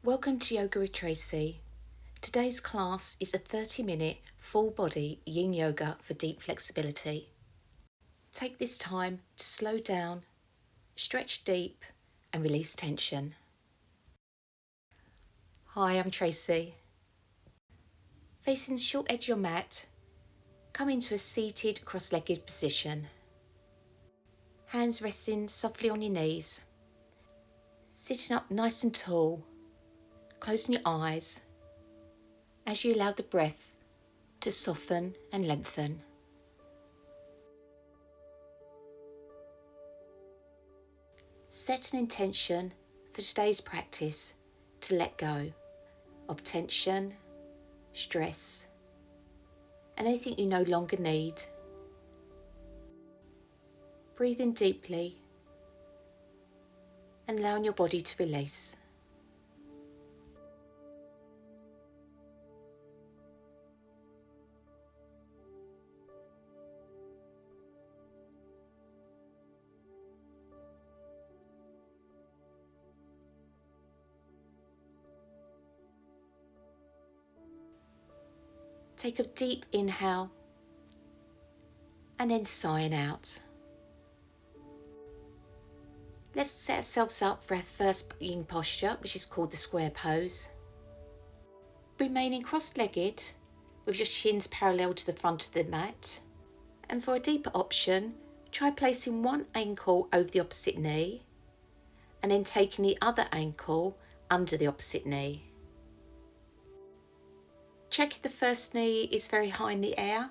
Welcome to Yoga with Tracy. Today's class is a 30-minute full body yin yoga for deep flexibility. Take this time to slow down, stretch deep and release tension. Hi, I'm Tracy. Facing the short edge of your mat, come into a seated cross-legged position. Hands resting softly on your knees. Sitting up nice and tall, closing your eyes as you allow the breath to soften and lengthen. Set an intention for today's practice to let go of tension, stress, and anything you no longer need. Breathe in deeply and allowing your body to release. Take a deep inhale and then sighing out. Let's set ourselves up for our first yin posture, which is called the square pose. Remaining cross-legged with your shins parallel to the front of the mat. And for a deeper option, try placing one ankle over the opposite knee and then taking the other ankle under the opposite knee. Check if the first knee is very high in the air,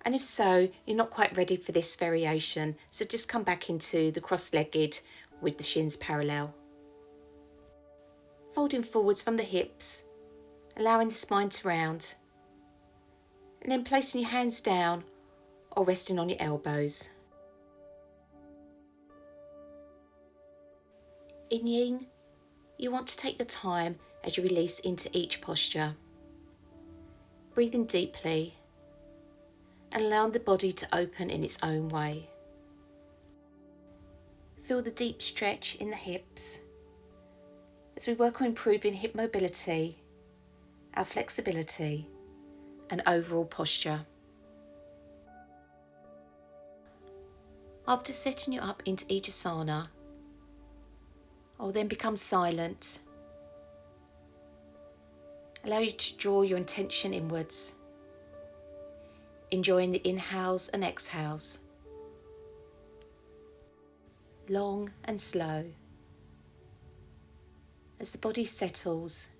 and if so, you're not quite ready for this variation, so just come back into the cross-legged with the shins parallel. Folding forwards from the hips, allowing the spine to round, and then placing your hands down or resting on your elbows. In yin, you want to take your time as you release into each posture. Breathing deeply and allowing the body to open in its own way. Feel the deep stretch in the hips as we work on improving hip mobility, our flexibility and overall posture. After setting you up into each asana, I'll then become silent. Allow you to draw your intention inwards, enjoying the inhales and exhales, long and slow. As the body settles,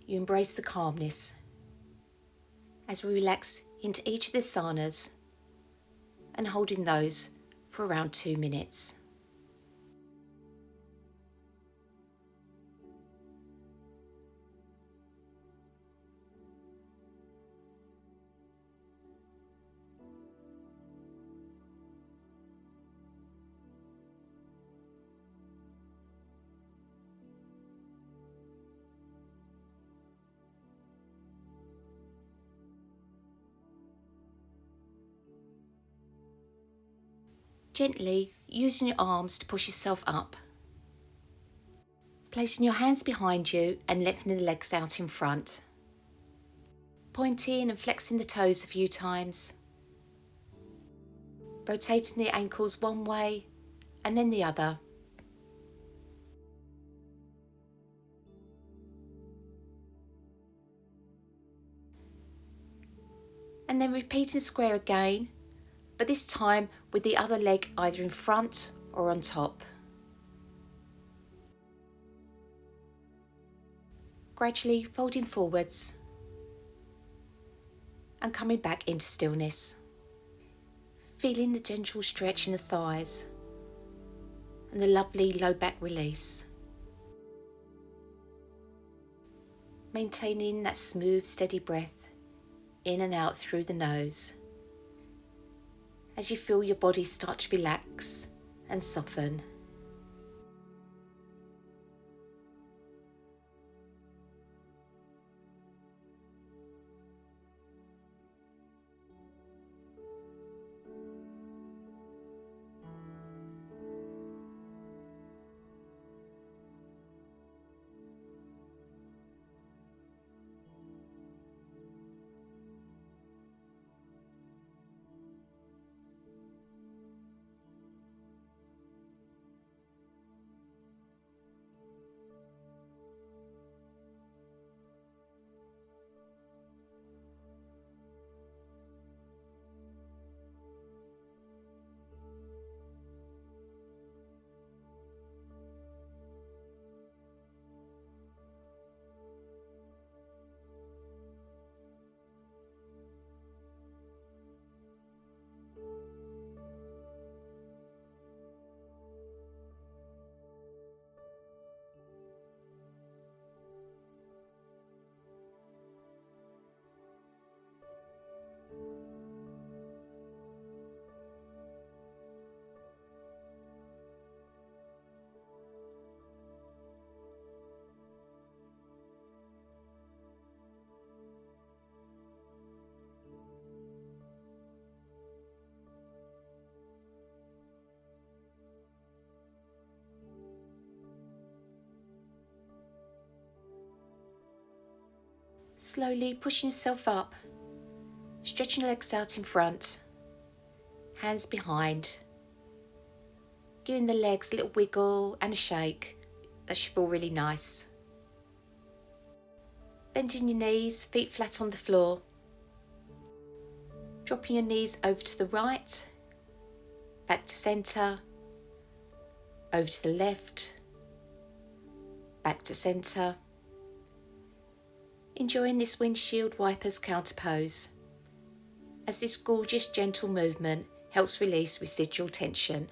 you embrace the calmness as we relax into each of the asanas and holding those for around 2 minutes. Gently using your arms to push yourself up. Placing your hands behind you and lifting the legs out in front. Pointing and flexing the toes a few times. Rotating the ankles one way and then the other. And then repeating square again, but this time with the other leg either in front or on top. Gradually folding forwards and coming back into stillness. Feeling the gentle stretch in the thighs and the lovely low back release. Maintaining that smooth, steady breath in and out through the nose as you feel your body start to relax and soften. Slowly pushing yourself up, stretching your legs out in front, hands behind, giving the legs a little wiggle and a shake. That should feel really nice. Bending your knees, feet flat on the floor. Dropping your knees over to the right, back to centre, over to the left, back to centre. Enjoying this windshield wipers counter pose, as this gorgeous gentle movement helps release residual tension.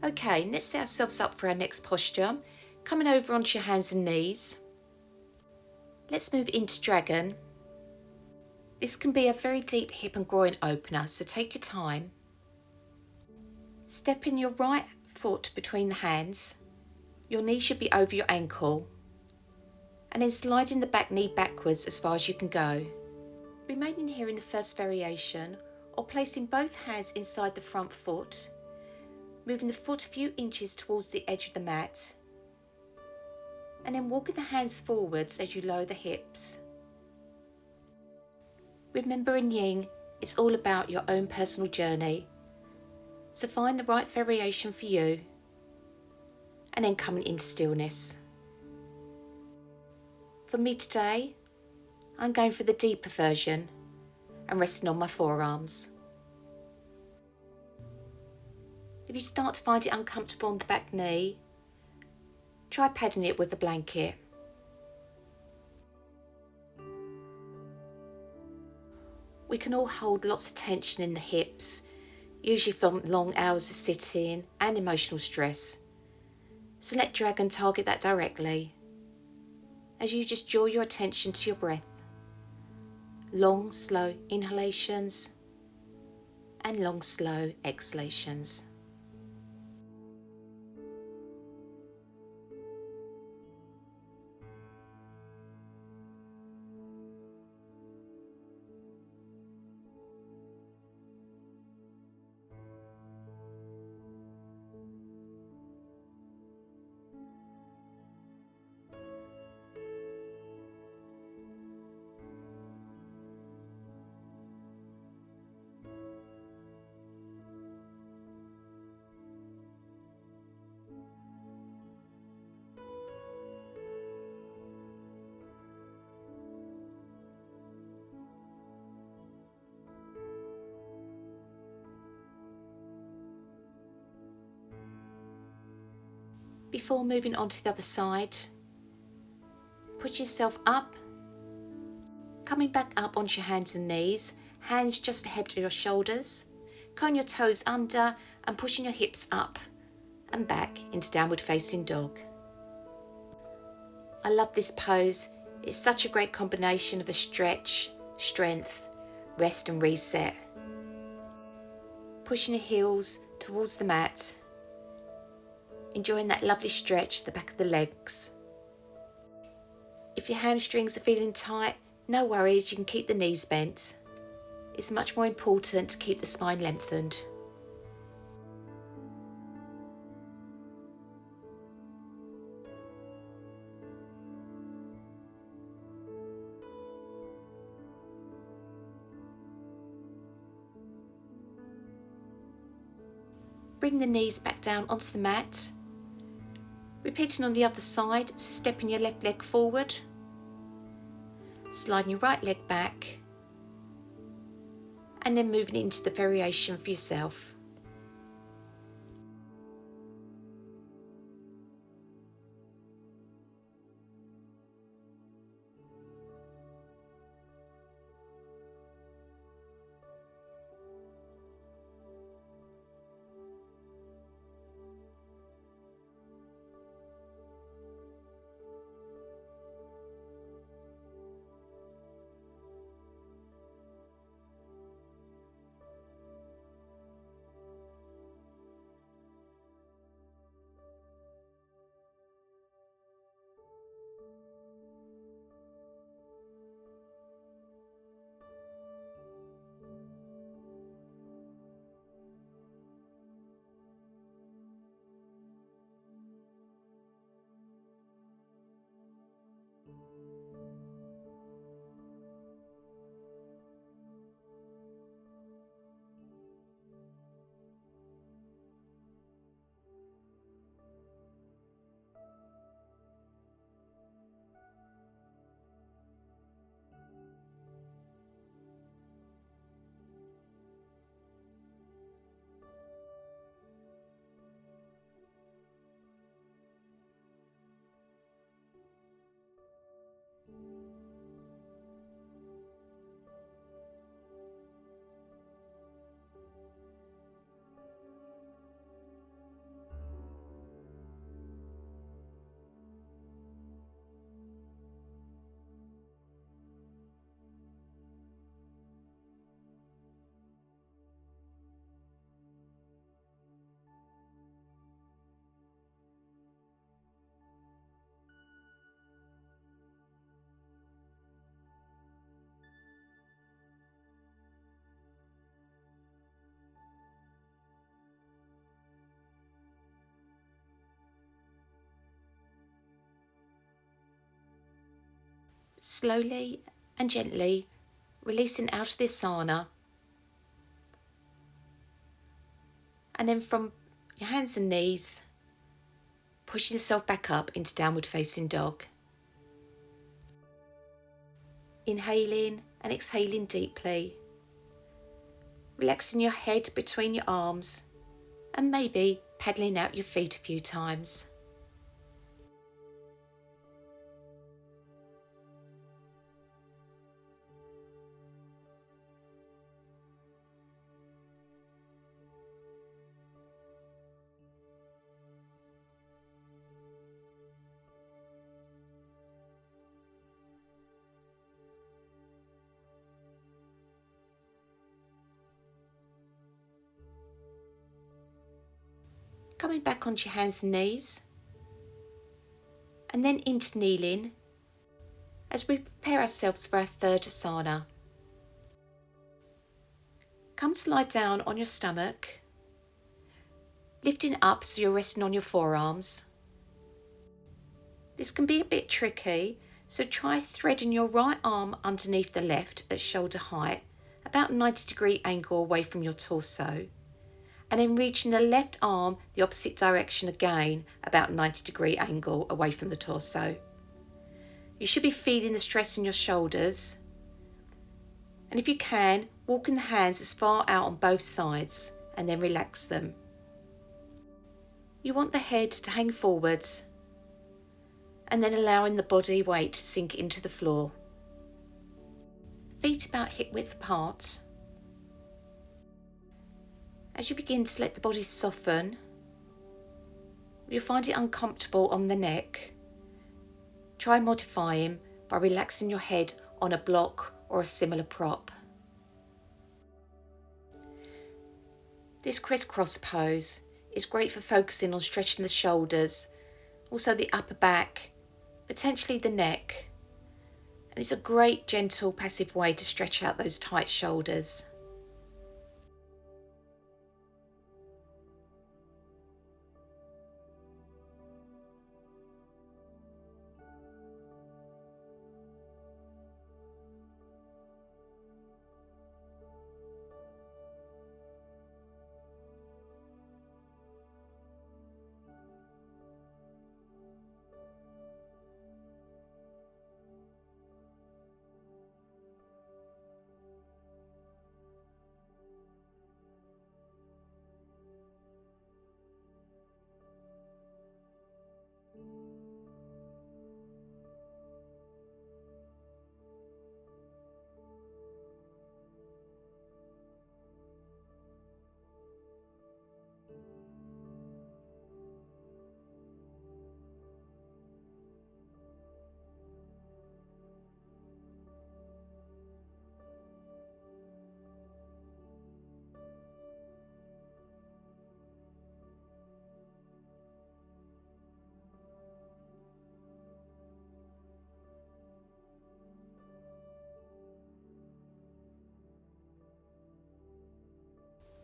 Okay, let's set ourselves up for our next posture. Coming over onto your hands and knees. Let's move into dragon. This can be a very deep hip and groin opener, so take your time. Stepping your right foot between the hands. Your knee should be over your ankle. And then sliding the back knee backwards as far as you can go. Remaining here in the first variation, or placing both hands inside the front foot. Moving the foot a few inches towards the edge of the mat, and then walking the hands forwards as you lower the hips. Remember, in Yin, it's all about your own personal journey, so find the right variation for you, and then coming into stillness. For me today, I'm going for the deeper version and resting on my forearms. If you start to find it uncomfortable on the back knee, try padding it with a blanket. We can all hold lots of tension in the hips, usually from long hours of sitting and emotional stress. So let Dragon target that directly, as you just draw your attention to your breath. Long, slow inhalations and long, slow exhalations. Before moving on to the other side, push yourself up, coming back up onto your hands and knees, hands just ahead of your shoulders, curling your toes under and pushing your hips up and back into downward facing dog. I love this pose. It's such a great combination of a stretch, strength, rest and reset. Pushing your heels towards the mat, enjoying that lovely stretch at the back of the legs. If your hamstrings are feeling tight, no worries, you can keep the knees bent. It's much more important to keep the spine lengthened. Bring the knees back down onto the mat. Repeating on the other side, stepping your left leg forward, sliding your right leg back, and then moving into the variation for yourself. Slowly and gently releasing out of the asana, and then from your hands and knees, pushing yourself back up into downward facing dog. Inhaling and exhaling deeply, relaxing your head between your arms and maybe paddling out your feet a few times. Coming back onto your hands and knees, and then into kneeling as we prepare ourselves for our third asana. Come to lie down on your stomach, lifting up so you're resting on your forearms. This can be a bit tricky, so try threading your right arm underneath the left at shoulder height, about a 90-degree angle away from your torso, and then reaching the left arm the opposite direction again, about a 90-degree angle away from the torso. You should be feeling the stress in your shoulders, and if you can, walking the hands as far out on both sides and then relax them. You want the head to hang forwards and then allowing the body weight to sink into the floor. Feet about hip width apart. As you begin to let the body soften, if you find it uncomfortable on the neck, try modifying by relaxing your head on a block or a similar prop. This crisscross pose is great for focusing on stretching the shoulders, also the upper back, potentially the neck, and it's a great gentle passive way to stretch out those tight shoulders.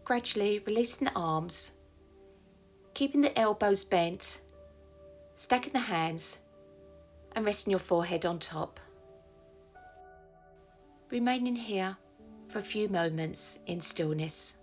Gradually releasing the arms, keeping the elbows bent, stacking the hands and resting your forehead on top. Remaining here for a few moments in stillness.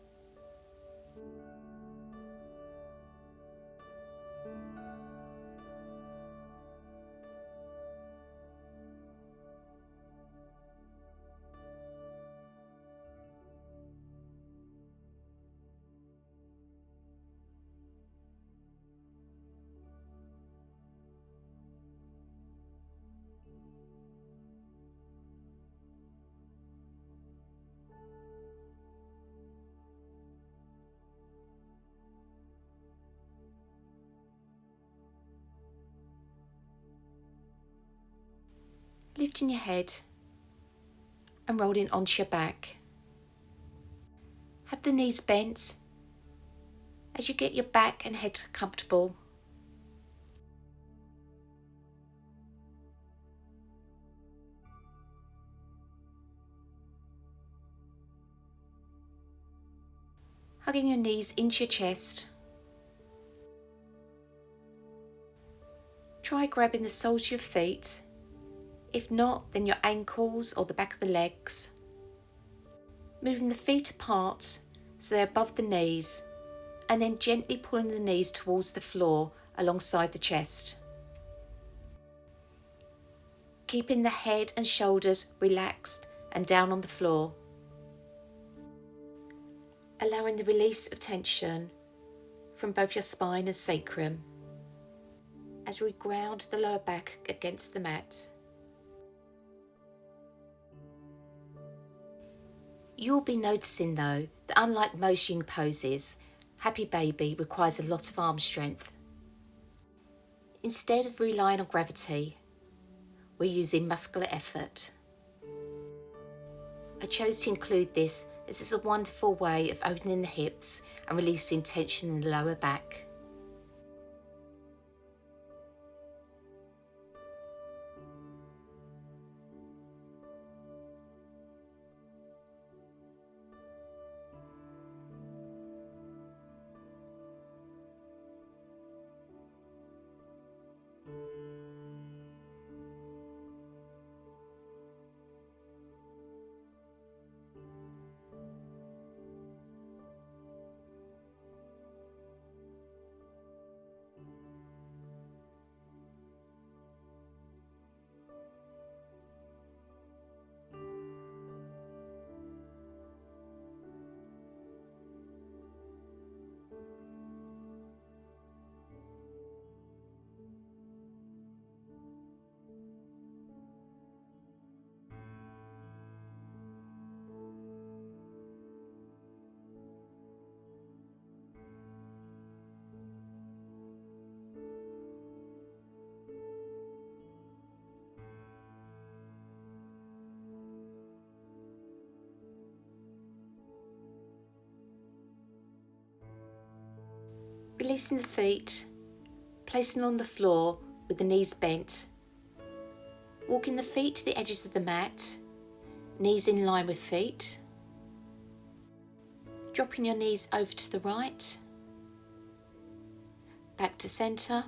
lifting your head and rolling onto your back. Have the knees bent as you get your back and head comfortable. Hugging your knees into your chest. Try grabbing the soles of your feet. If not, then your ankles or the back of the legs. Moving the feet apart so they're above the knees, and then gently pulling the knees towards the floor alongside the chest. Keeping the head and shoulders relaxed and down on the floor. Allowing the release of tension from both your spine and sacrum as we ground the lower back against the mat. You'll be noticing though that unlike most yin poses, Happy Baby requires a lot of arm strength. Instead of relying on gravity, we're using muscular effort. I chose to include this as it's a wonderful way of opening the hips and releasing tension in the lower back. Releasing the feet, placing on the floor with the knees bent. Walking the feet to the edges of the mat, knees in line with feet. Dropping your knees over to the right, back to centre,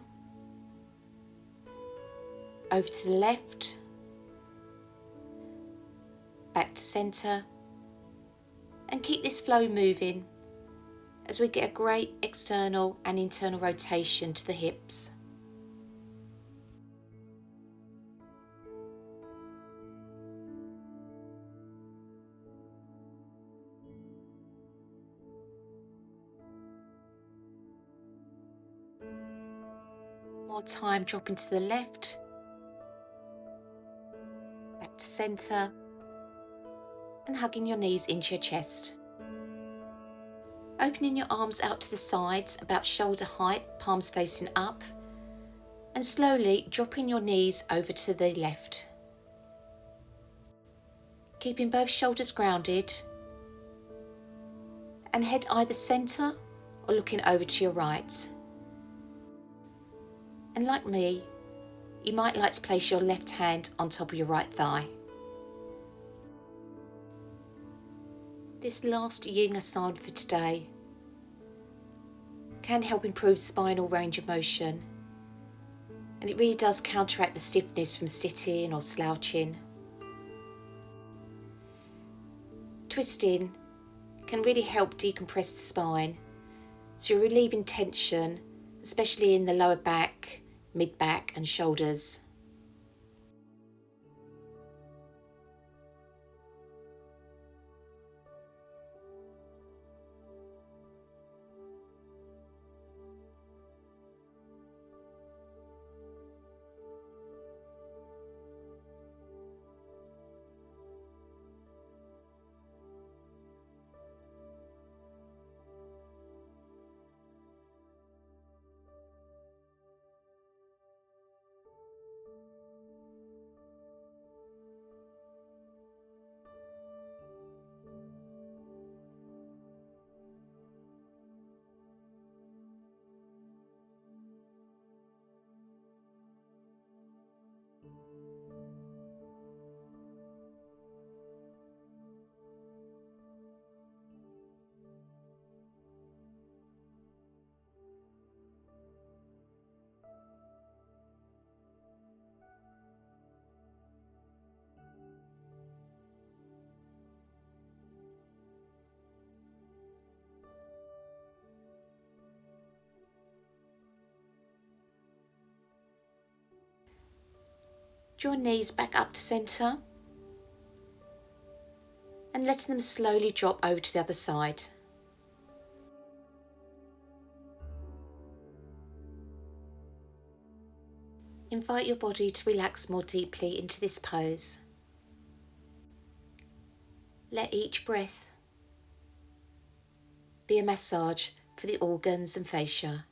over to the left, back to centre, and keep this flow moving as we get a great external and internal rotation to the hips. More time dropping to the left, back to centre, and hugging your knees into your chest. Opening your arms out to the sides, about shoulder height, palms facing up, and slowly dropping your knees over to the left. Keeping both shoulders grounded, and head either centre or looking over to your right. And like me, you might like to place your left hand on top of your right thigh. This last yin asana for today can help improve spinal range of motion, and it really does counteract the stiffness from sitting or slouching. Twisting can really help decompress the spine, so you're relieving tension, especially in the lower back, mid-back and shoulders. Draw your knees back up to centre and letting them slowly drop over to the other side. Invite your body to relax more deeply into this pose. Let each breath be a massage for the organs and fascia.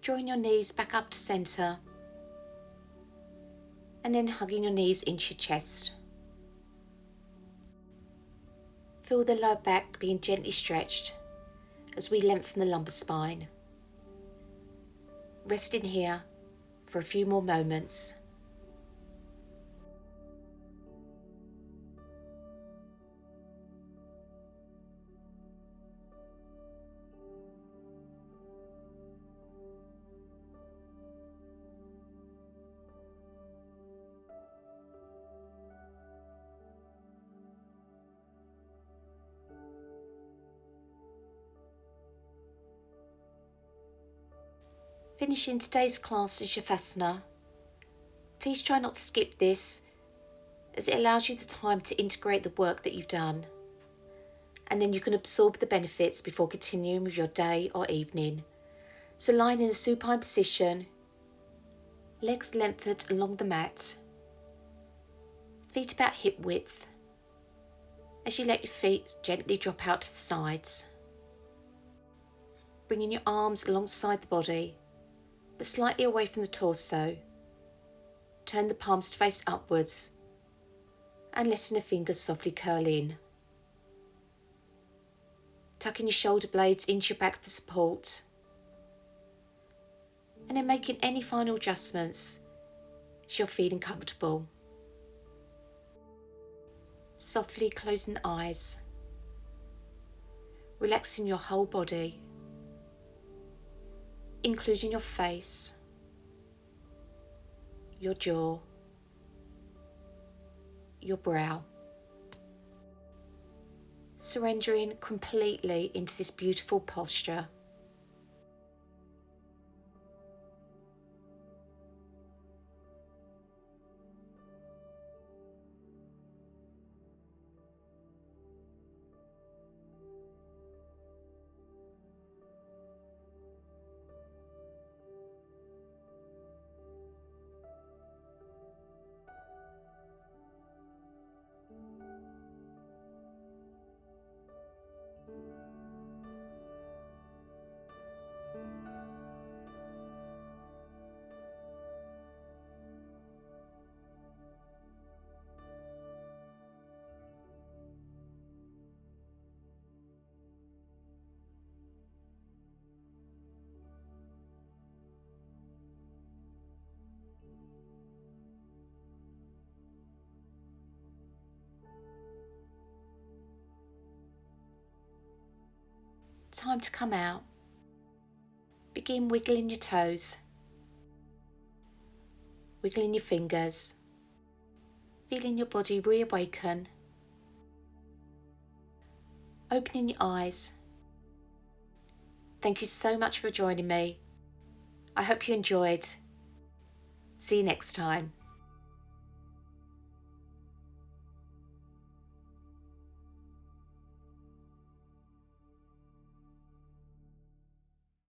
Drawing your knees back up to centre and then hugging your knees into your chest. Feel the lower back being gently stretched as we lengthen the lumbar spine. Resting here for a few more moments. Finishing today's class in Shavasana. Please try not to skip this, as it allows you the time to integrate the work that you've done, and then you can absorb the benefits before continuing with your day or evening. So lying in a supine position, legs lengthened along the mat, feet about hip width, as you let your feet gently drop out to the sides. Bringing your arms alongside the body, but slightly away from the torso. Turn the palms to face upwards and letting the fingers softly curl in. Tucking your shoulder blades into your back for support. And then making any final adjustments as you're feeling comfortable. Softly closing the eyes. Relaxing your whole body, including your face, your jaw, your brow. Surrendering completely into this beautiful posture. time to come out. Begin wiggling your toes, wiggling your fingers, feeling your body reawaken, opening your eyes. Thank you so much for joining me. I hope you enjoyed. See you next time.